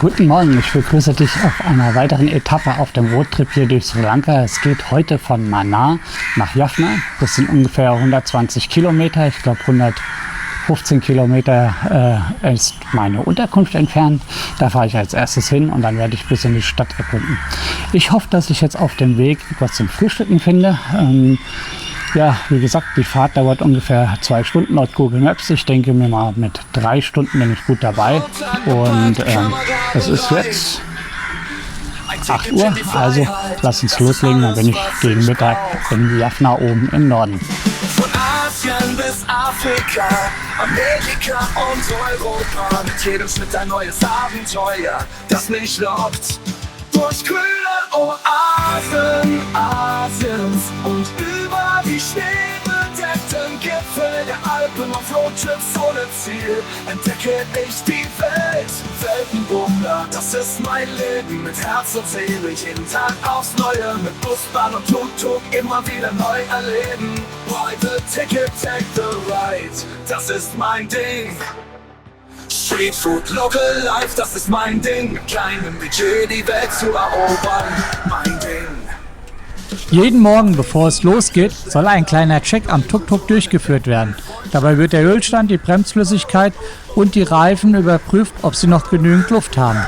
Guten Morgen, ich begrüße dich auf einer weiteren Etappe auf dem Roadtrip hier durch Sri Lanka. Es geht heute von Mannar nach Jaffna. Das sind ungefähr 120 Kilometer. Ich glaube 115 Kilometer ist meine Unterkunft entfernt. Da fahre ich als erstes hin und dann werde ich ein bisschen die Stadt erkunden. Ich hoffe, dass ich jetzt auf dem Weg was zum Frühstücken finde. Ja, wie gesagt, die Fahrt dauert ungefähr 2 Stunden laut Google Maps. Ich denke mir mal, mit 3 Stunden bin ich gut dabei. Und es ist jetzt 8 Uhr, also lass uns loslegen. Dann bin ich gegen Mittag in Jaffna oben im Norden. Von Asien bis Afrika, Amerika und Europa. Mit jedem Schritt ein neues Abenteuer, das mich lockt. Durch grüne Oasen Asiens und über die schneebedeckten Gipfel der Alpen auf Roadtrips ohne Ziel entdecke ich die Welt. Weltenbummler, das ist mein Leben mit Herz und Seele, jeden Tag aufs Neue, mit Bus, Bahn und Tuk-Tuk immer wieder neu erleben. Buy the ticket, take the ride, das ist mein Ding. Street Food, Local Life, das ist mein Ding. Mit kleinem Budget die Welt zu erobern, mein Ding. Jeden Morgen, bevor es losgeht, soll ein kleiner Check am Tuk-Tuk durchgeführt werden. Dabei wird der Ölstand, die Bremsflüssigkeit und die Reifen überprüft, ob sie noch genügend Luft haben.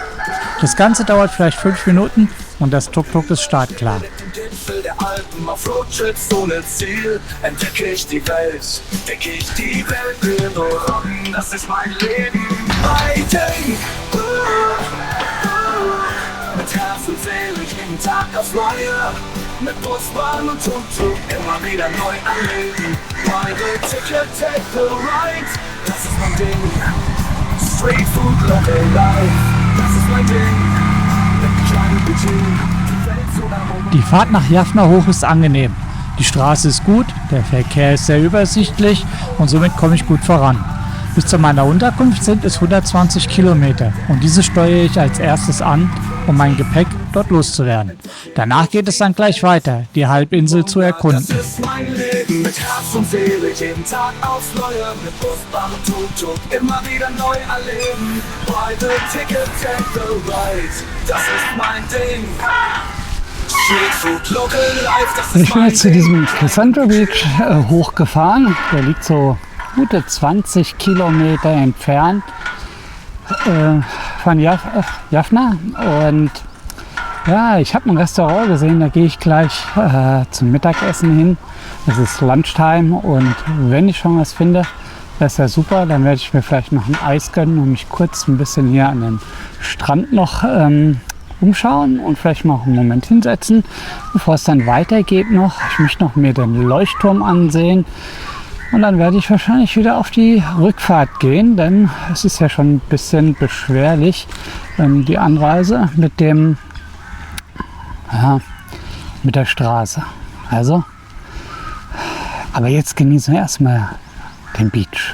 Das Ganze dauert vielleicht 5 Minuten und das Tuk-Tuk ist startklar. Gipfel der Alpen auf Roadtrips ohne Ziel entdecke ich die Welt, decke ich die Welt mit Ohren, das ist mein Leben, mein Ding. Mit Herz und Seele jeden Tag aufs Neue, mit Bus, Bahn und Tuk-Tuk immer wieder neu erleben. Buy the ticket, take the ride, das ist mein Ding. Street Food, Local Life, das ist mein Ding. Mit kleinem Budget. Die Fahrt nach Jaffna hoch ist angenehm. Die Straße ist gut, der Verkehr ist sehr übersichtlich und somit komme ich gut voran. Bis zu meiner Unterkunft sind es 120 Kilometer und diese steuere ich als erstes an, um mein Gepäck dort loszuwerden. Danach geht es dann gleich weiter, die Halbinsel zu erkunden. Das ist mein Leben mit Herz und Seele, jeden Tag aufs Neue, mit Bus, Bahn und Tuk-Tuk immer wieder neu erleben. Buy the ticket, take the ride, das ist mein Ding. Street Food, Local Life, das ist Ich bin mein jetzt zu diesem Cassandra Beach hochgefahren. Der liegt so gute 20 Kilometer entfernt von Jaffna. Und ja, ich habe ein Restaurant gesehen, da gehe ich gleich zum Mittagessen hin. Es ist Lunchtime und wenn ich schon was finde, das ist ja super. Dann werde ich mir vielleicht noch ein Eis gönnen und mich kurz ein bisschen hier an den Strand noch umschauen und vielleicht mal einen Moment hinsetzen, bevor es dann weitergeht noch. Ich möchte noch mir den Leuchtturm ansehen und dann werde ich wahrscheinlich wieder auf die Rückfahrt gehen, denn es ist ja schon ein bisschen beschwerlich, die Anreise mit dem, mit der Straße. Also, aber jetzt genießen wir erstmal den Beach.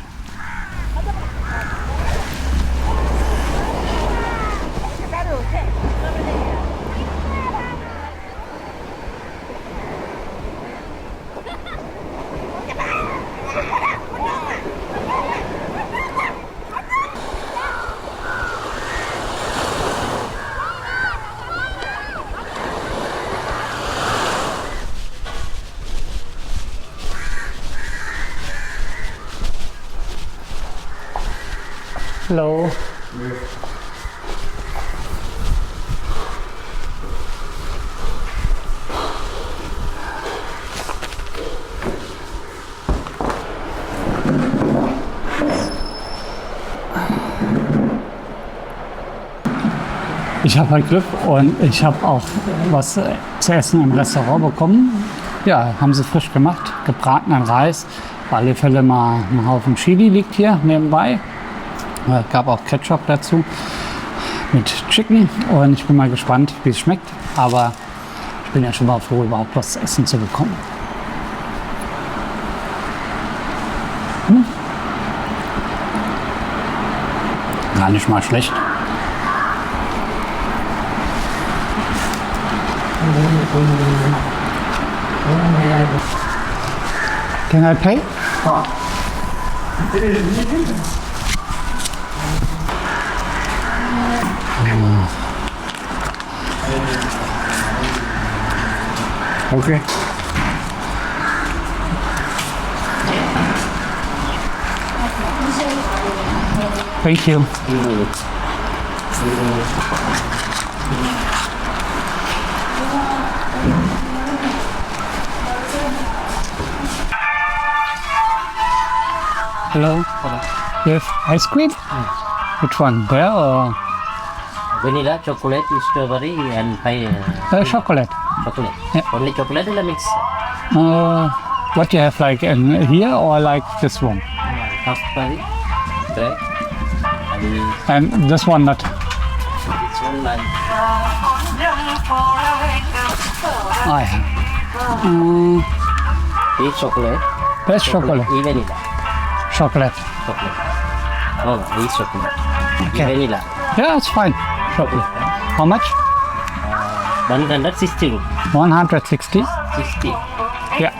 Hallo. Ich habe halt Glück und ich habe auch was zu essen im Restaurant bekommen. Ja, haben sie frisch gemacht, gebratenen Reis. Auf alle Fälle mal ein Haufen Chili liegt hier nebenbei. Gab auch Ketchup dazu mit Chicken und ich bin mal gespannt, wie es schmeckt. Aber ich bin ja schon mal froh, überhaupt was zu essen zu bekommen. Gar nicht mal schlecht. Can I pay? Okay. Thank you. Hello. You have ice cream? Which one? There or Vanilla, chocolate, strawberry, and chocolate? chocolate. Yeah. Only chocolate in the mix. What you have like in here or like this one? Strawberry, bread, And this one not. this one like Oh, yeah. this chocolate. There's chocolate. Vanilla. Chocolate. Chocolate. No, this chocolate. Okay. Vanilla. Yeah, it's fine. Chocolate. How much? 160 rupees. 160. 60. Yeah.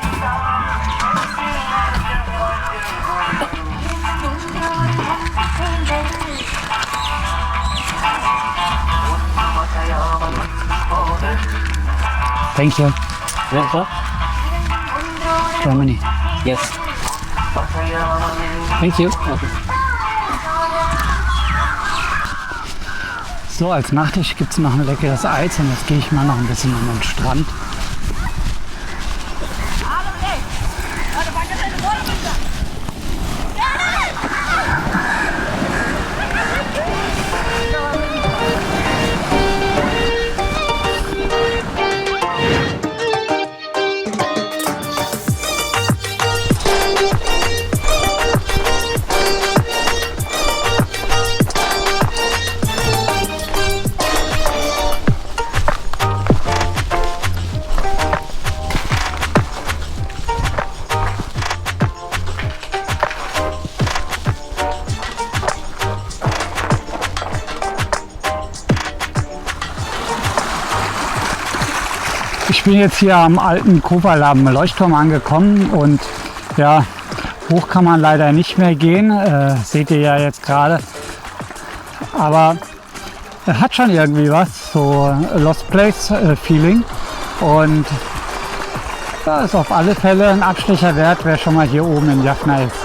Thank you. Where for? Germany. Yes. Thank you. So, als Nachtisch gibt es noch ein leckeres Eis und jetzt gehe ich mal noch ein bisschen an den Strand. Ich bin jetzt hier am alten Koperlaben Leuchtturm angekommen und ja, hoch kann man leider nicht mehr gehen, seht ihr ja jetzt gerade. Aber er hat schon irgendwie was, so Lost Place Feeling und da ist auf alle Fälle ein Abstecher wert, wer schon mal hier oben in Jaffna ist.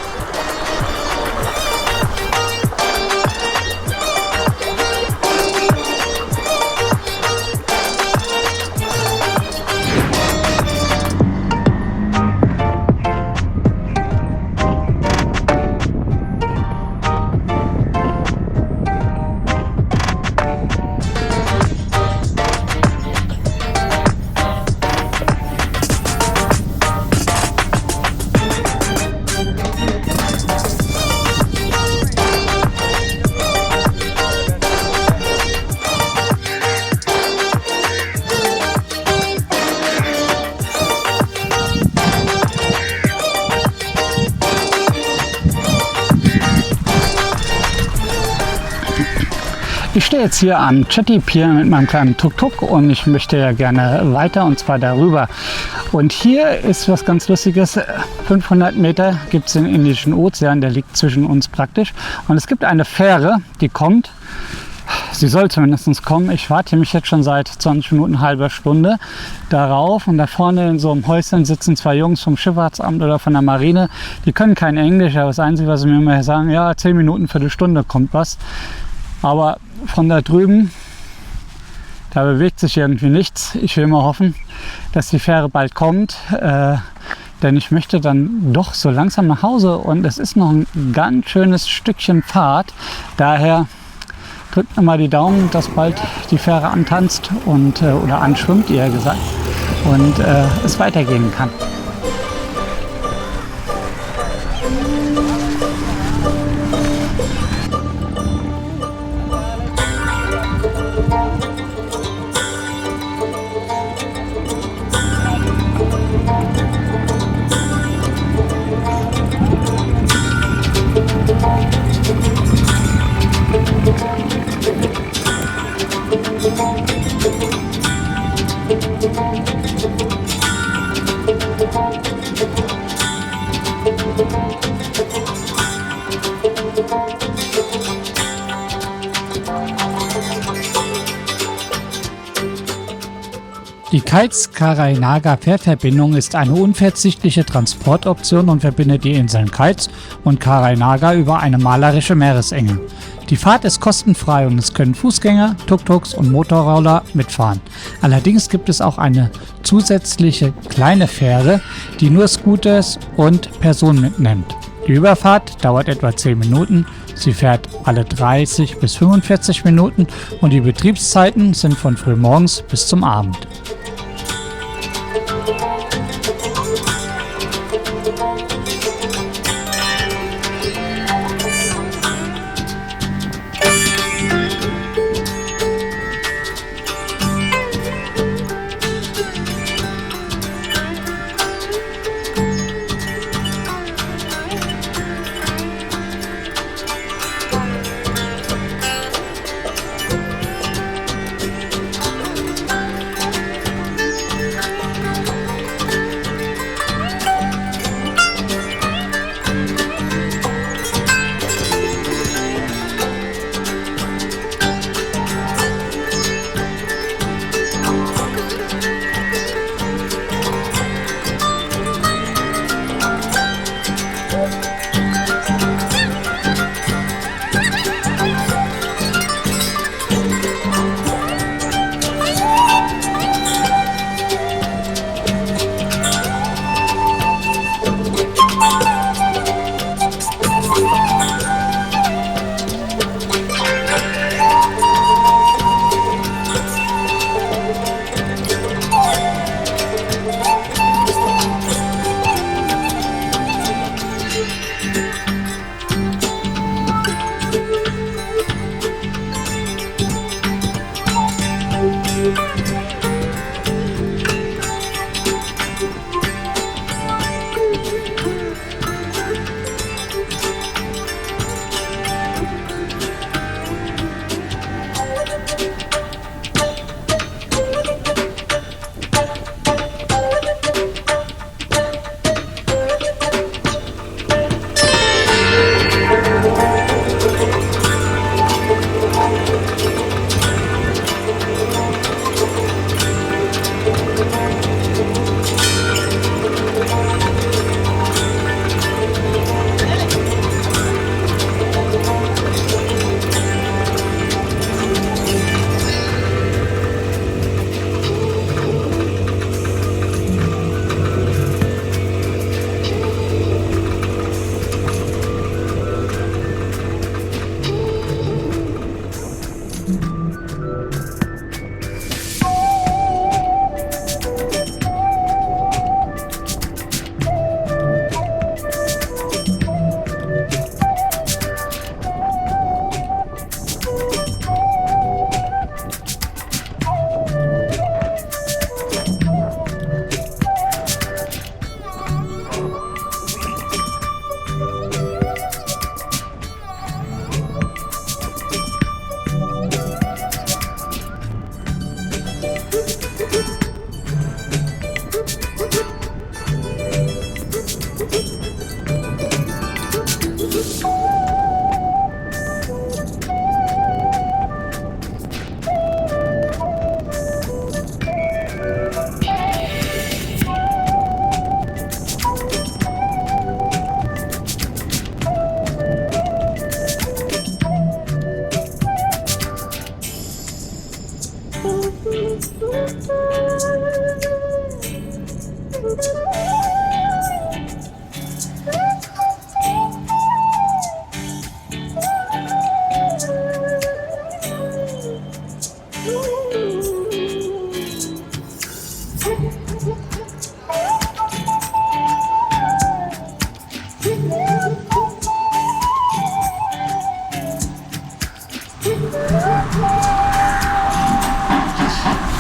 Ich stehe jetzt hier am Chetty Pier mit meinem kleinen Tuk-Tuk und ich möchte ja gerne weiter und zwar darüber. Und hier ist was ganz Lustiges. 500 Meter gibt es den Indischen Ozean, der liegt zwischen uns praktisch. Und es gibt eine Fähre, die kommt. Sie soll zumindest kommen. Ich warte mich jetzt schon seit 20 Minuten, halber Stunde darauf. Und da vorne in so einem Häuschen sitzen zwei Jungs vom Schifffahrtsamt oder von der Marine. Die können kein Englisch, aber das Einzige, was sie mir immer sagen, ja, 10 Minuten, Viertelstunde kommt was. Aber von da drüben, da bewegt sich irgendwie nichts. Ich will mal hoffen, dass die Fähre bald kommt, denn ich möchte dann doch so langsam nach Hause und es ist noch ein ganz schönes Stückchen Fahrt. Daher drückt mir mal die Daumen, dass bald die Fähre antanzt und, oder anschwimmt, eher gesagt, und es weitergehen kann. Die Keiz-Karainaga-Fährverbindung ist eine unverzichtliche Transportoption und verbindet die Inseln Keiz und Karainaga über eine malerische Meeresenge. Die Fahrt ist kostenfrei und es können Fußgänger, Tuk-Tuks und Motorroller mitfahren. Allerdings gibt es auch eine zusätzliche kleine Fähre, die nur Scooters und Personen mitnimmt. Die Überfahrt dauert etwa 10 Minuten. Sie fährt alle 30 bis 45 Minuten und die Betriebszeiten sind von frühmorgens bis zum Abend.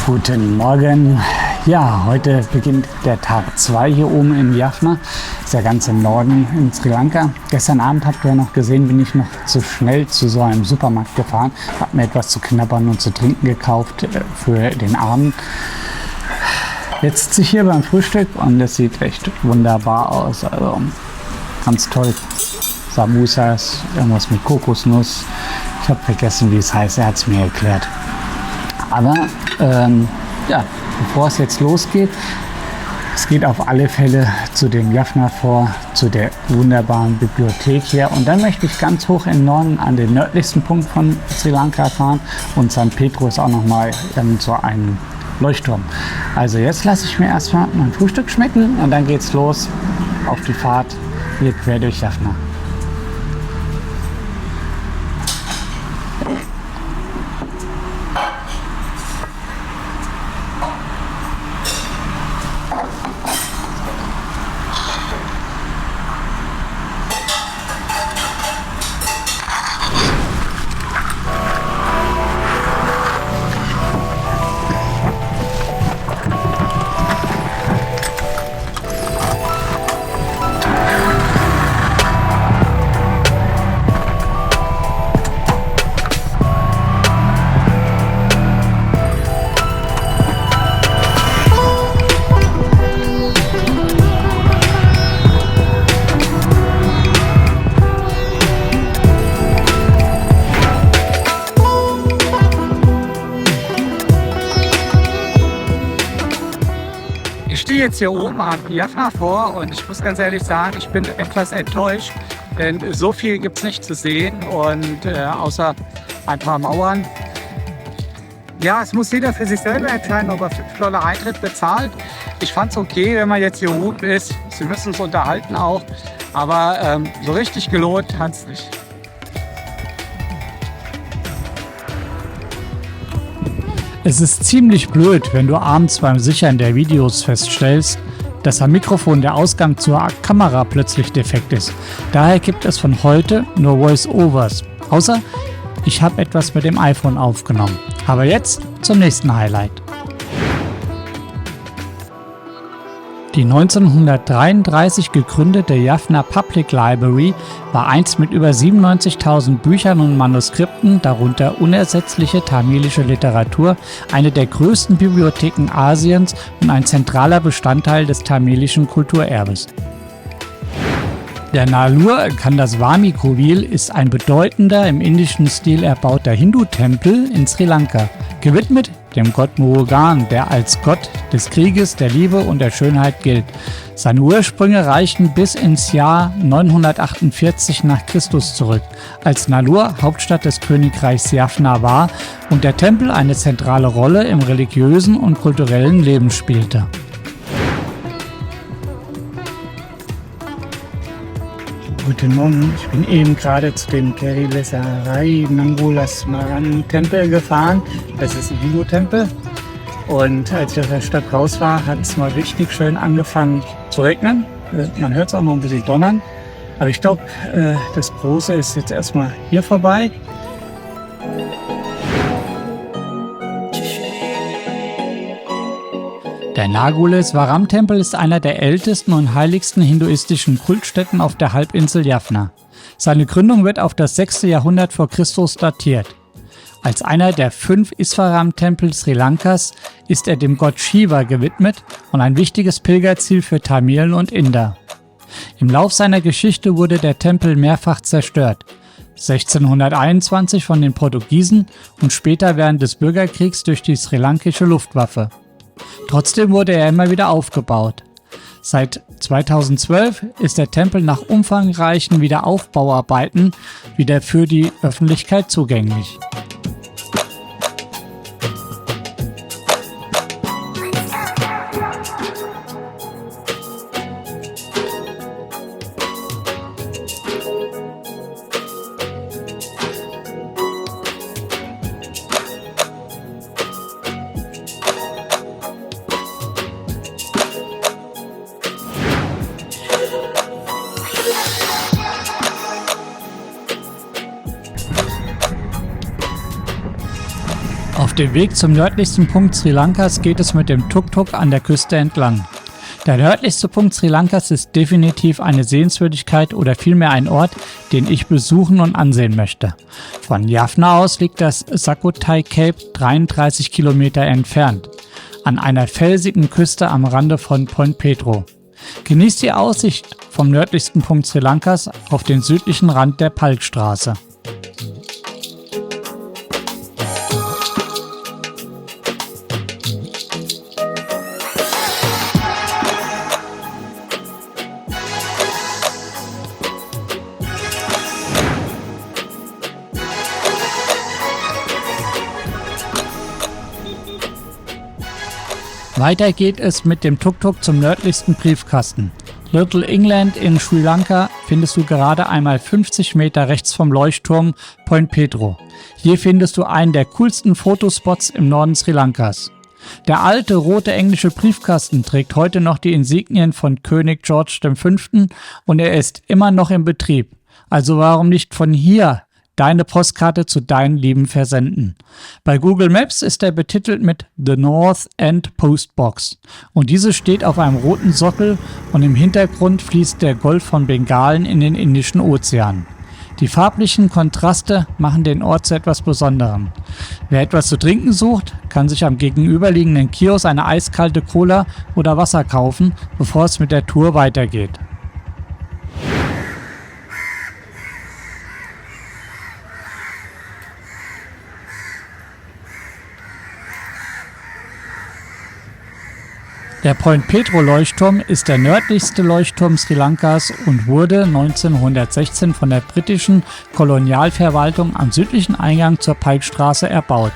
Guten Morgen. Ja, heute beginnt der Tag 2 hier oben in Jaffna. Das ist ja ganz im Norden in Sri Lanka. Gestern Abend habt ihr ja noch gesehen, bin ich noch zu schnell zu so einem Supermarkt gefahren. Hab mir etwas zu knabbern und zu trinken gekauft für den Abend. Jetzt sitze ich hier beim Frühstück und es sieht echt wunderbar aus. Also ganz toll. Samosas, irgendwas mit Kokosnuss. Ich habe vergessen, wie es heißt. Er hat es mir erklärt. Aber ja, bevor es jetzt losgeht, es geht auf alle Fälle zu dem Jaffna Fort, zu der wunderbaren Bibliothek hier. Und dann möchte ich ganz hoch im Norden an den nördlichsten Punkt von Sri Lanka fahren. Und San Pedro ist auch nochmal so ein Leuchtturm. Also jetzt lasse ich mir erstmal mein Frühstück schmecken und dann geht's los auf die Fahrt hier quer durch Jaffna. Ich stehe jetzt hier oben am Jaffna Fort und ich muss ganz ehrlich sagen, ich bin etwas enttäuscht, denn so viel gibt es nicht zu sehen und außer ein paar Mauern. Ja, es muss jeder für sich selber entscheiden, ob er $5 Eintritt bezahlt. Ich fand es okay, wenn man jetzt hier oben ist. Sie müssen uns unterhalten auch, aber so richtig gelohnt hat es nicht. Es ist ziemlich blöd, wenn du abends beim Sichern der Videos feststellst, dass am Mikrofon der Ausgang zur Kamera plötzlich defekt ist. Daher gibt es von heute nur Voice-Overs. Außer ich habe etwas mit dem iPhone aufgenommen. Aber jetzt zum nächsten Highlight. Die 1933 gegründete Jaffna Public Library war einst mit über 97.000 Büchern und Manuskripten, darunter unersetzliche tamilische Literatur, eine der größten Bibliotheken Asiens und ein zentraler Bestandteil des tamilischen Kulturerbes. Der Nallur Kandaswamy Kovil ist ein bedeutender, im indischen Stil erbauter Hindu-Tempel in Sri Lanka, gewidmet dem Gott Murugan, der als Gott des Krieges, der Liebe und der Schönheit gilt. Seine Ursprünge reichen bis ins Jahr 948 nach Christus zurück, als Nallur Hauptstadt des Königreichs Jaffna war und der Tempel eine zentrale Rolle im religiösen und kulturellen Leben spielte. Guten Morgen, ich bin eben gerade zu dem Kerilesarai Nangulasmaran Tempel gefahren. Das ist ein Hindu-Tempel. Und als ich aus der Stadt raus war, hat es mal richtig schön angefangen zu regnen. Man hört es auch noch ein bisschen donnern. Aber ich glaube, das Große ist jetzt erstmal hier vorbei. Der Naguleswaram-Tempel ist einer der ältesten und heiligsten hinduistischen Kultstätten auf der Halbinsel Jaffna. Seine Gründung wird auf das 6. Jahrhundert vor Christus datiert. Als einer der 5 Iswaram-Tempel Sri Lankas ist er dem Gott Shiva gewidmet und ein wichtiges Pilgerziel für Tamilen und Inder. Im Lauf seiner Geschichte wurde der Tempel mehrfach zerstört. 1621 von den Portugiesen und später während des Bürgerkriegs durch die srilankische Luftwaffe. Trotzdem wurde er immer wieder aufgebaut. Seit 2012 ist der Tempel nach umfangreichen Wiederaufbauarbeiten wieder für die Öffentlichkeit zugänglich. Auf dem Weg zum nördlichsten Punkt Sri Lankas geht es mit dem Tuk-Tuk an der Küste entlang. Der nördlichste Punkt Sri Lankas ist definitiv eine Sehenswürdigkeit oder vielmehr ein Ort, den ich besuchen und ansehen möchte. Von Jaffna aus liegt das Sukhothai Cape 33 Kilometer entfernt, an einer felsigen Küste am Rande von Point Pedro. Genießt die Aussicht vom nördlichsten Punkt Sri Lankas auf den südlichen Rand der Palkstraße. Weiter geht es mit dem Tuk-Tuk zum nördlichsten Briefkasten. Little England in Sri Lanka findest du gerade einmal 50 Meter rechts vom Leuchtturm Point Pedro. Hier findest du einen der coolsten Fotospots im Norden Sri Lankas. Der alte rote englische Briefkasten trägt heute noch die Insignien von König George V. und er ist immer noch in Betrieb. Also warum nicht von hier deine Postkarte zu deinen Lieben versenden? Bei Google Maps ist er betitelt mit The North End Postbox und diese steht auf einem roten Sockel und im Hintergrund fließt der Golf von Bengalen in den Indischen Ozean. Die farblichen Kontraste machen den Ort zu etwas Besonderem. Wer etwas zu trinken sucht, kann sich am gegenüberliegenden Kiosk eine eiskalte Cola oder Wasser kaufen, bevor es mit der Tour weitergeht. Der Point Pedro Leuchtturm ist der nördlichste Leuchtturm Sri Lankas und wurde 1916 von der britischen Kolonialverwaltung am südlichen Eingang zur Pike-Straße erbaut.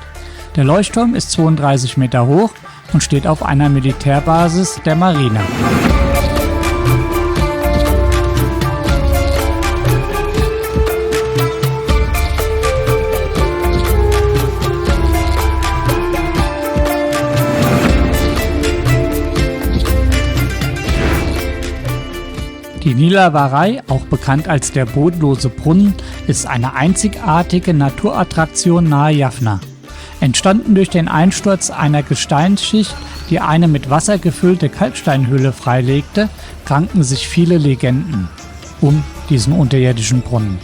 Der Leuchtturm ist 32 Meter hoch und steht auf einer Militärbasis der Marine. Die Nilavarei, auch bekannt als der bodenlose Brunnen, ist eine einzigartige Naturattraktion nahe Jaffna. Entstanden durch den Einsturz einer Gesteinsschicht, die eine mit Wasser gefüllte Kalksteinhöhle freilegte, ranken sich viele Legenden um diesen unterirdischen Brunnen.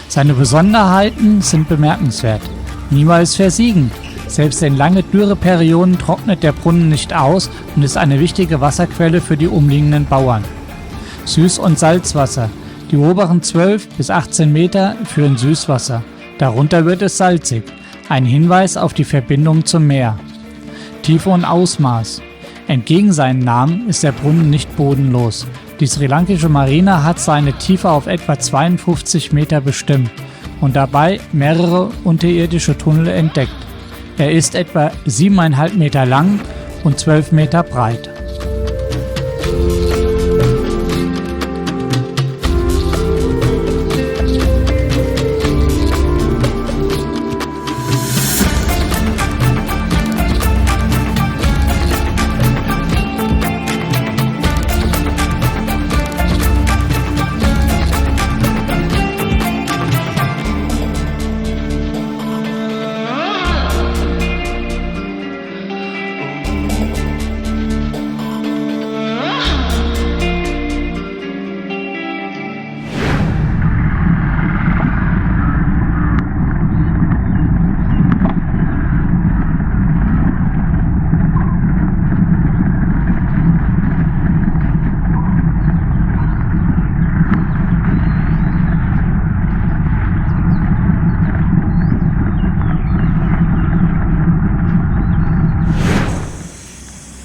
Seine Besonderheiten sind bemerkenswert. Niemals versiegend. Selbst in lange Dürreperioden trocknet der Brunnen nicht aus und ist eine wichtige Wasserquelle für die umliegenden Bauern. Süß- und Salzwasser. Die oberen 12 bis 18 Meter führen Süßwasser. Darunter wird es salzig. Ein Hinweis auf die Verbindung zum Meer. Tiefe und Ausmaß. Entgegen seinem Namen ist der Brunnen nicht bodenlos. Die sri-lankische Marine hat seine Tiefe auf etwa 52 Meter bestimmt und dabei mehrere unterirdische Tunnel entdeckt. Er ist etwa 7,5 Meter lang und 12 Meter breit.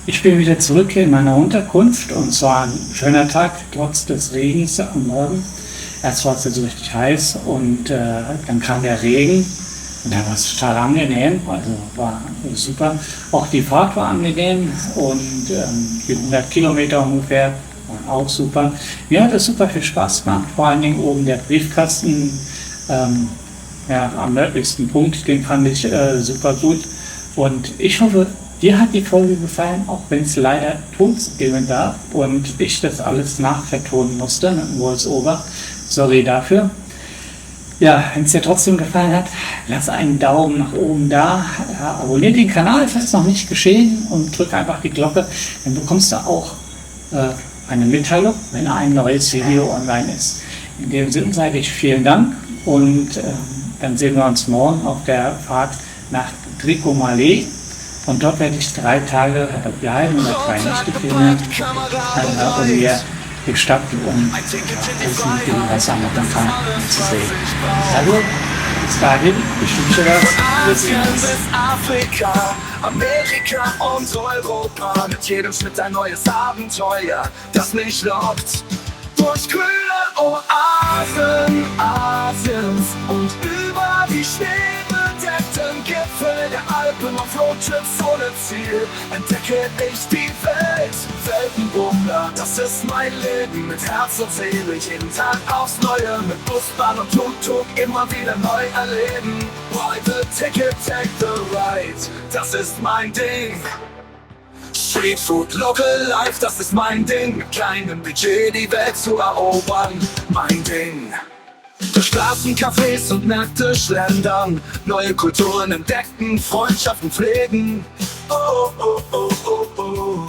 Ich bin wieder zurück in meiner Unterkunft und zwar ein schöner Tag, trotz des Regens am Morgen. Erst war es so richtig heiß und dann kam der Regen und dann war es total angenehm, also war super. Auch die Fahrt war angenehm und die 100 Kilometer ungefähr waren auch super. Mir hat es super viel Spaß gemacht, vor allen Dingen oben der Briefkasten am nördlichsten Punkt, den fand ich super gut und ich hoffe, dir hat die Folge gefallen, auch wenn es leider Tons geben darf und ich das alles nachvertonen musste mit dem Voice-Over. Sorry dafür. Ja, wenn es dir trotzdem gefallen hat, lass einen Daumen nach oben da, abonniert den Kanal, falls noch nicht geschehen und drück einfach die Glocke, dann bekommst du auch eine Mitteilung, wenn ein neues Video online ist. In dem Sinne sage ich vielen Dank und dann sehen wir uns morgen auf der Fahrt nach Trincomalee. Und dort werde ich 3 Tage bleiben oder 3 Nächte filmen, um mir die Stadt und was am Anfang zu sehen. Also, bis dahin, ich wünsche das. Wir sehen uns. Afrika, Amerika und Europa. Mit jedem Schritt ein neues Abenteuer, das mich lockt. Durch kühle Oasen Asiens und über die schneebedeckten Gipfel der Alpen und Flora. Roadtrips ohne Ziel entdecke ich die Welt. Weltenbummler, das ist mein Leben mit Herz und Seele. Jeden Tag aufs Neue mit Bus, Bahn und Tuk-Tuk immer wieder neu erleben. Heute Ticket, take the ride, das ist mein Ding. Street Food, Local Life, das ist mein Ding. Mit kleinem Budget die Welt zu erobern, mein Ding. Durch Straßen, Cafés und Märkte schlendern, neue Kulturen entdecken, Freundschaften pflegen. Oh, oh, oh, oh, oh.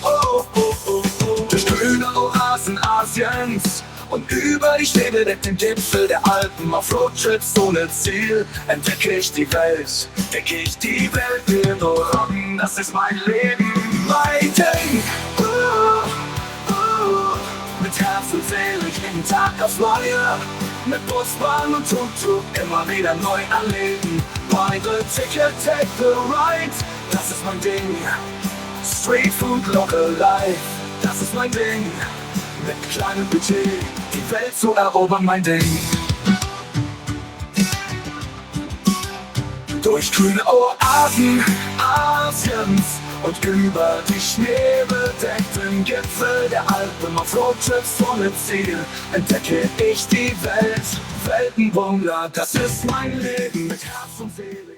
Oh, oh, oh, oh. Durch grüne Oasen Asiens und über die Städte den Gipfel der Alpen. Auf Roadtrips ohne Ziel entdecke ich die Welt. Decke ich die Welt, will nur rocken, das ist mein Leben, mein Ding. Mit Herz und Seele jeden Tag aufs Neue. Mit Bus, Bahn und Tuk-Tuk immer wieder neu erleben. Meine Ticket, take the ride, das ist mein Ding. Street Food, Local Life, das ist mein Ding. Mit kleinem Budget die Welt zu erobern, mein Ding. Durch grüne Oasen Asiens und über die schneebedeckten Gipfel der Alpen. Auf Roadtrips ohne Ziel entdecke ich die Welt. Weltenbummler, das ist mein Leben mit Herz und Seele.